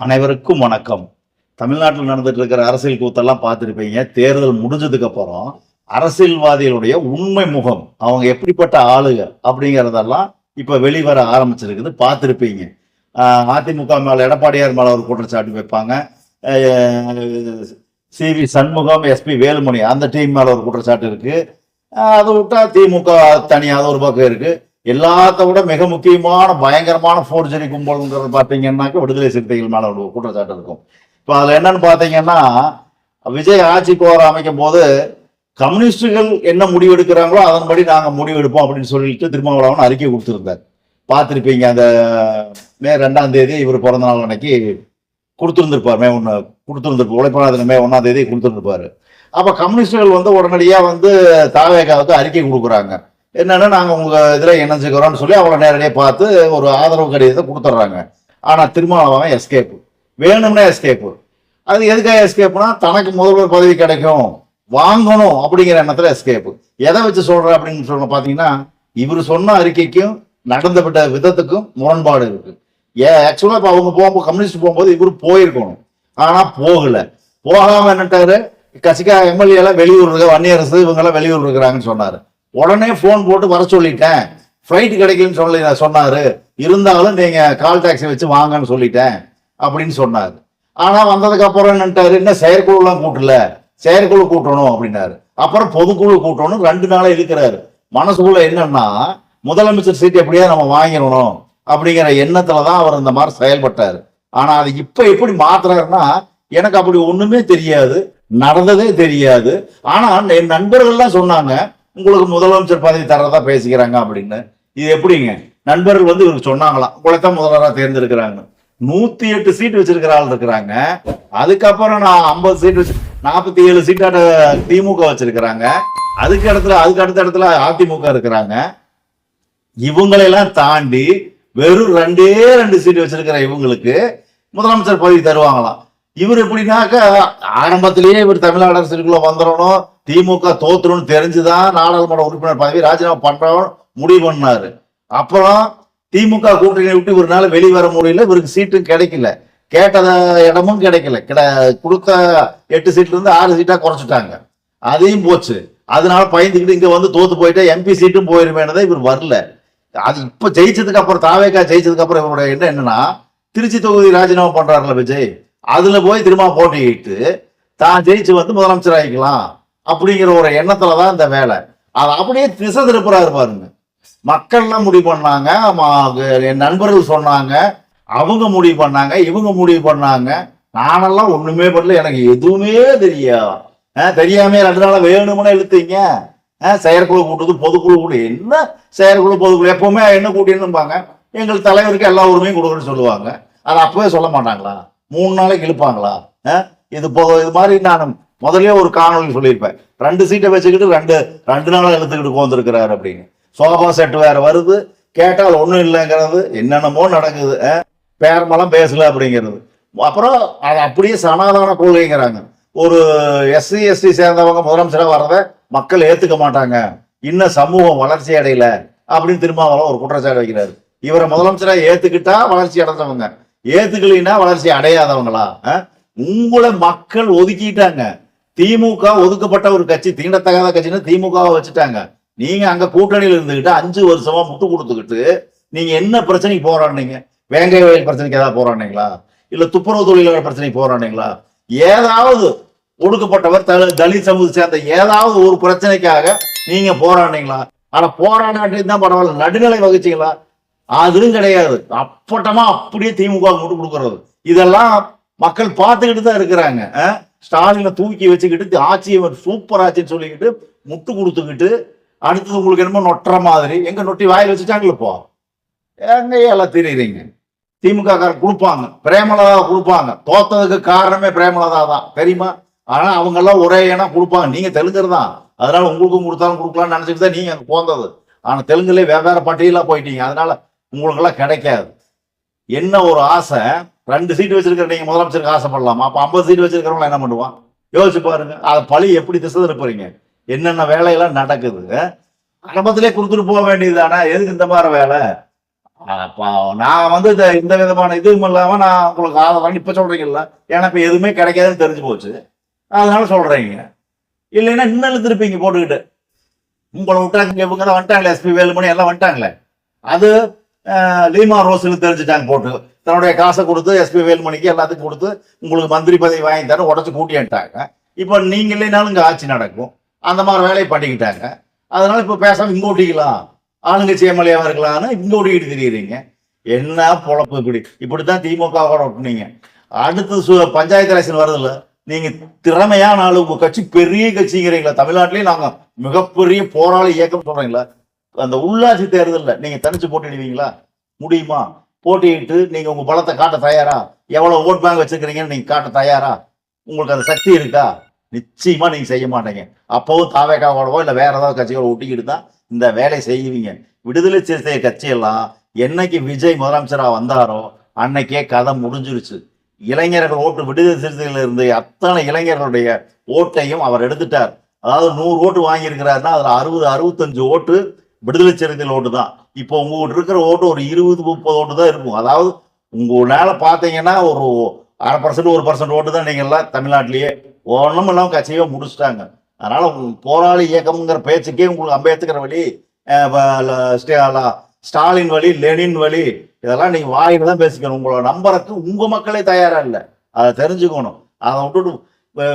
அனைவருக்கும் வணக்கம். தமிழ்நாட்டில் நடந்துட்டு இருக்கிற அரசியல் கூத்தெல்லாம் பார்த்துருப்பீங்க. தேர்தல் முடிஞ்சதுக்கு அப்புறம் அரசியல்வாதிகளுடைய உண்மை முகம், அவங்க எப்படிப்பட்ட ஆளுக அப்படிங்கிறதெல்லாம் இப்ப வெளிவர ஆரம்பிச்சிருக்குது, பார்த்துருப்பீங்க. அதிமுக மேல எடப்பாடியார் மேல ஒரு குற்றச்சாட்டு வைப்பாங்க. சிவி சண்முகம், எஸ்பி வேலுமணி அந்த டீம் மேல ஒரு குற்றச்சாட்டு இருக்கு. அதை விட்டா திமுக தனியாக ஒரு பக்கம் இருக்கு. எல்லாத்த விட மிக முக்கியமான பயங்கரமான ஃபோர்ஜரி கும்பல்ங்கிறது பார்த்தீங்கன்னாக்க விடுதலை சிறுத்தைகள் மேல ஒரு குற்றச்சாட்டு இருக்கும். இப்போ அதில் என்னன்னு பார்த்தீங்கன்னா, விஜய் ஆட்சிக்கு வர அமைக்கும் போது கம்யூனிஸ்டுகள் என்ன முடிவு எடுக்கிறாங்களோ அதன்படி நாங்கள் முடிவு எடுப்போம் அப்படின்னு சொல்லிட்டு திருமாவளவன் அறிக்கை கொடுத்துருந்தார். பார்த்துருப்பீங்க. அந்த மே 2ஆம் தேதி இவர் பிறந்த நாள் அன்னைக்கு கொடுத்துருந்துருப்பார். மே 1 கொடுத்துருந்துருப்பார். உழைப்பாளர் தினம் மே 1ஆம் தேதி கொடுத்துருந்துருப்பாரு. அப்போ கம்யூனிஸ்டுகள் உடனடியாக தாவேகாவுக்கு அறிக்கை கொடுக்குறாங்க. என்னன்னா, நாங்கள் உங்கள் இதில் இணைஞ்சுக்கிறோம்னு சொல்லி அவளை நேரடியாக பார்த்து ஒரு ஆதரவு கடிதத்தை கொடுத்துட்றாங்க. ஆனால் திருமாவளவன் எஸ்கேப்பு, வேணும்னே எஸ்கேப்பு. அது எதுக்காக எஸ்கேப்னா, தனக்கு முதல்வர் பதவி கிடைக்கும், வாங்கணும் அப்படிங்கிற எண்ணத்தில் எஸ்கேப்பு. எதை வச்சு சொல்ற அப்படின்னு சொல்ல பார்த்தீங்கன்னா, இவர் சொன்ன அறிக்கைக்கும் நடந்துவிட்ட விதத்துக்கும் முரண்பாடு இருக்கு. ஆக்சுவலாக இப்போ அவங்க போகும்போது, கம்யூனிஸ்ட் போகும்போது இவர் போயிருக்கணும், ஆனால் போகல. போகாம என்னட்டாரு, கசிகா எம்எல்ஏ எல்லாம் வெளியூர் இருக்க, வன்னியரசு இவங்கெல்லாம் வெளியூர் இருக்கிறாங்கன்னு சொன்னாரு. உடனே போன் போட்டு வர சொல்லிட்டேன், ஃப்ளைட் கிடைக்கலன்னு சொன்னாரு, இருந்தாலும் நீங்க கால் டாக்ஸி வச்சு வாங்கன்னு சொல்லிட்டேன் அப்படின்னு சொன்னாரு. ஆனா வந்ததுக்கு அப்புறம் என்னட்டாரு, என்ன செயற்குழு எல்லாம் கூட்டல, செயற்குழு கூட்டணும் அப்படின்னாரு. அப்புறம் பொதுக்குழு கூட்டணும் 2 நாளா இருக்கிறாரு. மனசுக்குள்ள என்னன்னா, முதலமைச்சர் சீட் எப்படியா நம்ம வாங்கிடணும் அப்படிங்கிற எண்ணத்துலதான் அவர் இந்த மாதிரி செயல்பட்டாரு. ஆனா அது இப்ப எப்படி மாத்துறாருன்னா, எனக்கு அப்படி ஒண்ணுமே தெரியாது, நடந்ததே தெரியாது. ஆனா என் நண்பர்கள்லாம் சொன்னாங்க, உங்களுக்கு முதலமைச்சர் பதவி தரதா பேசிக்கிறாங்க அப்படின்னு. இது எப்படிங்க? நண்பர்கள் இவருக்கு சொன்னாங்களாம், உங்களைத்தான் முதல்வராக தேர்ந்தெடுக்கிறாங்க. 108 சீட் வச்சிருக்கிற ஆள் இருக்கிறாங்க. அதுக்கப்புறம் நான் 50 சீட் வச்சு 47 சீட்டாட்ட திமுக வச்சிருக்கிறாங்க. அதுக்கு அடுத்த இடத்துல அதிமுக இருக்கிறாங்க. இவங்களெல்லாம் தாண்டி வெறும் 2 சீட் வச்சிருக்கிற இவங்களுக்கு முதலமைச்சர் பதவி தருவாங்களாம். இவர் எப்படின்னாக்க, ஆரம்பத்திலேயே இவர் தமிழ்நாடு அரசுக்குள்ள வந்துடணும், திமுக தோத்துருன்னு தெரிஞ்சுதான் நாடாளுமன்ற உறுப்பினர் பதவி ராஜினாமா பண்றோம் முடிவு பண்ணாரு. அப்புறம் திமுக கூட்டணி விட்டு இவருனால வெளிவர முடியல, இவருக்கு சீட்டும் கிடைக்கல, கேட்டத இடமும் கிடைக்கல. கொடுத்த 8 சீட்ல இருந்து 6 சீட்டா குறைச்சிட்டாங்க, அதையும் போச்சு. அதனால பயந்துக்கிட்டு இங்க தோத்து போயிட்டா எம்பி சீட்டும் போயிருமேனதான் இவர் வரல. அது இப்ப ஜெயிச்சதுக்கு அப்புறம், தாவேக்கா ஜெயிச்சதுக்கு அப்புறம் இவரோட எண்ணம் என்னன்னா, திருச்சி தொகுதி ராஜினாமா பண்றாருல விஜய், அதுல போய் திரும்ப போட்டிக்கிட்டு தான் ஜெயிச்சு முதலமைச்சர் ஆகிக்கலாம் அப்படிங்கிற ஒரு எண்ணத்துலதான் இந்த வேலை. அது அப்படியே திசை திருப்புறாரு பாருங்க. மக்கள்லாம் முடிவு பண்ணாங்க, என் நண்பர்கள் சொன்னாங்க, அவங்க முடிவு பண்ணாங்க, இவங்க முடிவு பண்ணாங்க. நானெல்லாம் ஒண்ணுமே பண்ணல, எனக்கு எதுவுமே தெரியாம 2 நாளா வேணும்னு இழுத்தீங்க. செயற்குழு கூட்டுது, பொதுக்குழு கூட்டு, என்ன செயற்குழு பொதுக்குழு, எப்பவுமே என்ன கூட்டின்னு எங்கள் தலைவருக்கு எல்லா உரிமையும் கொடுக்குன்னு சொல்லுவாங்க. அதை அப்பவே சொல்ல மாட்டாங்களா? 3 நாளைக்கு இழுப்பாங்களா? இது மாதிரி நான் முதலே ஒரு காணொலி சொல்லியிருப்பேன். 2 சீட்டை வச்சுக்கிட்டு 2 நாளா இழுத்துக்கிட்டு போந்திருக்கிறாரு அப்படின்னு. சோபா செட் வேற வருது, கேட்டால் ஒண்ணும் இல்லைங்கிறது, என்னென்னமோ நடக்குது, பேரமெல்லாம் பேசல அப்படிங்கிறது. அப்புறம் அது அப்படியே சனாதன கொள்கைங்கிறாங்க. ஒரு எஸ்சி எஸ்டி சேர்ந்தவங்க முதலமைச்சராக வர்றதை மக்கள் ஏத்துக்க மாட்டாங்க, இன்னும் சமூகம் வளர்ச்சி அடையல அப்படின்னு திருமாவளவன் ஒரு குற்றச்சாட்டு வைக்கிறாரு. இவரை முதலமைச்சராக ஏத்துக்கிட்டா வளர்ச்சி அடைஞ்சவங்க, ஏத்துக்கலைன்னா வளர்ச்சி அடையாதவங்களா? உங்களை மக்கள் ஒதுக்கிட்டாங்க. திமுக ஒதுக்கப்பட்ட ஒரு கட்சி, தீண்டத்தகாத கட்சின்னு திமுகவை வச்சுட்டாங்க. நீங்க அங்க கூட்டணியில் இருந்துகிட்டு 5 வருஷமா முட்டு கொடுத்துக்கிட்டு நீங்க என்ன பிரச்சனைக்கு போராடினீங்க? வேங்கை வயல் பிரச்சனைக்கு ஏதாவது போராடினீங்களா? இல்ல துப்புரவு தொழிலாளர் பிரச்சனைக்கு போராடினீங்களா? ஏதாவது ஒடுக்கப்பட்டவர் தலித் சமூகத்தை சேர்ந்த ஏதாவது ஒரு பிரச்சனைக்காக நீங்க போராடினீங்களா? ஆனா போராடாட்டி தான் பரவாயில்ல, நடுநிலை வகிச்சீங்களா? அதுவும் கிடையாது. அப்பட்டமா அப்படியே திமுக முட்டு கொடுக்கறது, இதெல்லாம் மக்கள் பார்த்துக்கிட்டு தான் இருக்கிறாங்க. ஸ்டாலினை தூக்கி வச்சுக்கிட்டு ஆட்சியை சூப்பர் ஆட்சின்னு சொல்லிக்கிட்டு முட்டு கொடுத்துக்கிட்டு, அடுத்தது உங்களுக்கு என்னமோ நொட்டுற மாதிரி, எங்க நொட்டி வாயில் வச்சுட்டாங்களே, இப்போ எங்க எல்லாம் தெரியுறீங்க. திமுக காரன் கொடுப்பாங்க, பிரேமலதா கொடுப்பாங்க. தோத்ததுக்கு காரணமே பிரேமலதா தான், தெரியுமா? ஆனா அவங்க எல்லாம் ஒரே இனம் கொடுப்பாங்க. நீங்க தெலுங்கர் தான், அதனால உங்களுக்கும் கொடுத்தாலும் கொடுக்கலாம்னு நினைச்சுட்டு தான் நீங்க அங்க போந்தது. ஆனா தெலுங்குல வெவ்வேறு பட்டியலா போயிட்டீங்க, அதனால உங்களுக்கு எல்லாம் கிடைக்காது. என்ன ஒரு ஆசை, 2 சீட் வச்சிருக்கிற நீங்க முதலமைச்சருக்கு ஆசைப்படலாமா? அப்ப 50 சீட் வச்சிருக்கிறவங்க என்ன பண்ணுவான்? யோசிச்சு பாருங்க. அதை பழி எப்படி திசை திருப்புறீங்க? என்னென்ன வேலையெல்லாம் நடக்குது? ஆரம்பத்திலே கொடுத்துட்டு போக வேண்டியதுதானே, எதுக்கு இந்த மாதிரி வேலை? அப்ப நான் வந்து இந்த விதமான இதுவும் இல்லாம நான் உங்களுக்கு ஆதரவு இப்ப சொல்றீங்கல்ல, ஏன்னா இப்ப எதுவுமே கிடைக்காதுன்னு தெரிஞ்சு போச்சு, அதனால சொல்றீங்க. இல்லைன்னா இன்னும் இழுத்துருப்பீங்க போட்டுக்கிட்டு. உங்களை விட்டாங்க, இவங்க தான் வந்துட்டாங்களே, எஸ்பி வேலுமணி எல்லாம் வந்துட்டாங்களே. அது லீமா ரோஸ்னு தெரிஞ்சுட்டாங்க போட்டு, தன்னுடைய காசை கொடுத்து எஸ்பி வேலுமணிக்கு எல்லாத்துக்கும் கொடுத்து உங்களுக்கு மந்திரி பதவி வாங்கி தர உடச்சு கூட்டிட்டாங்க. இப்போ நீங்க இல்லைனாலும் இங்கே ஆட்சி நடக்கும், அந்த மாதிரி வேலையை பண்ணிக்கிட்டாங்க. அதனால இப்போ பேசாம இங்கே ஓட்டிக்கலாம், ஆளுங்கட்சி எம்எல்ஏவா இருக்கலாம்னு இங்கே ஓட்டிக்கிட்டு தெரியுறீங்க. என்ன பொழப்பு இப்படித்தான் திமுகவோட ஒட்டுனீங்க. அடுத்து பஞ்சாயத்து எலெக்ஷன் வருதுல்ல, நீங்க திறமையான ஆளு, உங்க கட்சி பெரிய கட்சிங்கிறீங்களா, தமிழ்நாட்டிலேயே நாங்க மிகப்பெரிய போராளி இயக்கம் சொல்றீங்களா, அந்த உள்ளாட்சி தேர்தலில் நீங்க தனிச்சு போட்டிடுவீங்களா? முடியுமா? போட்டிட்டு நீங்க உங்க பலத்தை காட்ட தயாரா? எவ்வளவு ஓட் பேங்க் வச்சிருக்கிறீங்கன்னு நீங்க காட்ட தயாரா? உங்களுக்கு அந்த சக்தி இருக்கா? நிச்சயமா நீங்க செய்ய மாட்டீங்க. அப்பவும் தாவேக்காவோடவோ இல்ல வேற ஏதாவது கட்சிகளோ ஒட்டிக்கிட்டு தான் இந்த வேலையை செய்வீங்க. விடுதலை சிறுத்தை கட்சியெல்லாம் என்னைக்கு விஜய் முதலமைச்சரா வந்தாரோ அன்னைக்கே கதை முடிஞ்சிருச்சு. இளைஞர்கள் ஓட்டு, விடுதலை சிறுத்தைகள் இருந்து அத்தனை இளைஞர்களுடைய ஓட்டையும் அவர் எடுத்துட்டார். அதாவது 100 ஓட்டு வாங்கியிருக்கிறாருன்னா அதுல 60-65 ஓட்டு விடுதலை சிறுத்தைகள் ஓட்டு தான். இப்போ உங்ககிட்ட இருக்கிற ஓட்டு ஒரு 20-30 ஓட்டு தான் இருக்கும். அதாவது உங்களால பாத்தீங்கன்னா ஒரு 1/2% 1% ஓட்டு தான் நீங்க எல்லாம் தமிழ்நாட்டிலேயே ஒன்றும் இல்லாம கட்சியே முடிச்சுட்டாங்க. அதனால போராளி இயக்கம்ங்கிற பேச்சுக்கே உங்களுக்கு அம்பேத்கர் வழி, ஸ்டாலின் வழி, லெனின் வழி, இதெல்லாம் நீங்க வாயில தான் பேசிக்கணும். உங்களோட நம்பருக்கு உங்க மக்களே தயாரா இல்லை, அதை தெரிஞ்சுக்கணும். அதை விட்டுட்டு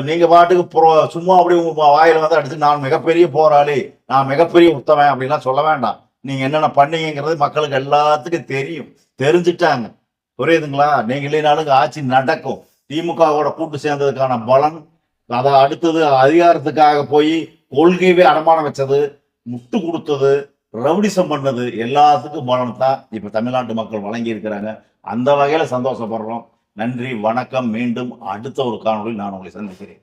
நீங்க பாட்டுக்கு சும்மா அப்படி உங்க வாயில வந்து அடிச்சு நான் மிகப்பெரிய போராளி, நான் மிகப்பெரிய உத்தமன் அப்படின்லாம் சொல்ல வேண்டாம். நீங்க என்னென்ன பண்ணீங்கிறது மக்களுக்கு எல்லாத்துக்கும் தெரியும், தெரிஞ்சுட்டாங்க. புரியுதுங்களா? நீங்க இல்லைனாலும் ஆட்சி நடக்கும். திமுகவோட கூட்டு சேர்ந்ததுக்கான பலன், அதை அடுத்தது அதிகாரத்துக்காக போய் கொள்கையவே அடமானம் வச்சது, முட்டு கொடுத்தது, ரவுடிசம் பண்ணது, எல்லாத்துக்கும் பலன் தான் இப்ப தமிழ்நாட்டு மக்கள் வழங்கி இருக்கிறாங்க. அந்த வகையில சந்தோஷப்படுறோம். நன்றி, வணக்கம். மீண்டும் அடுத்த ஒரு காணொலியில் நான் உங்களை சந்திக்கிறேன்.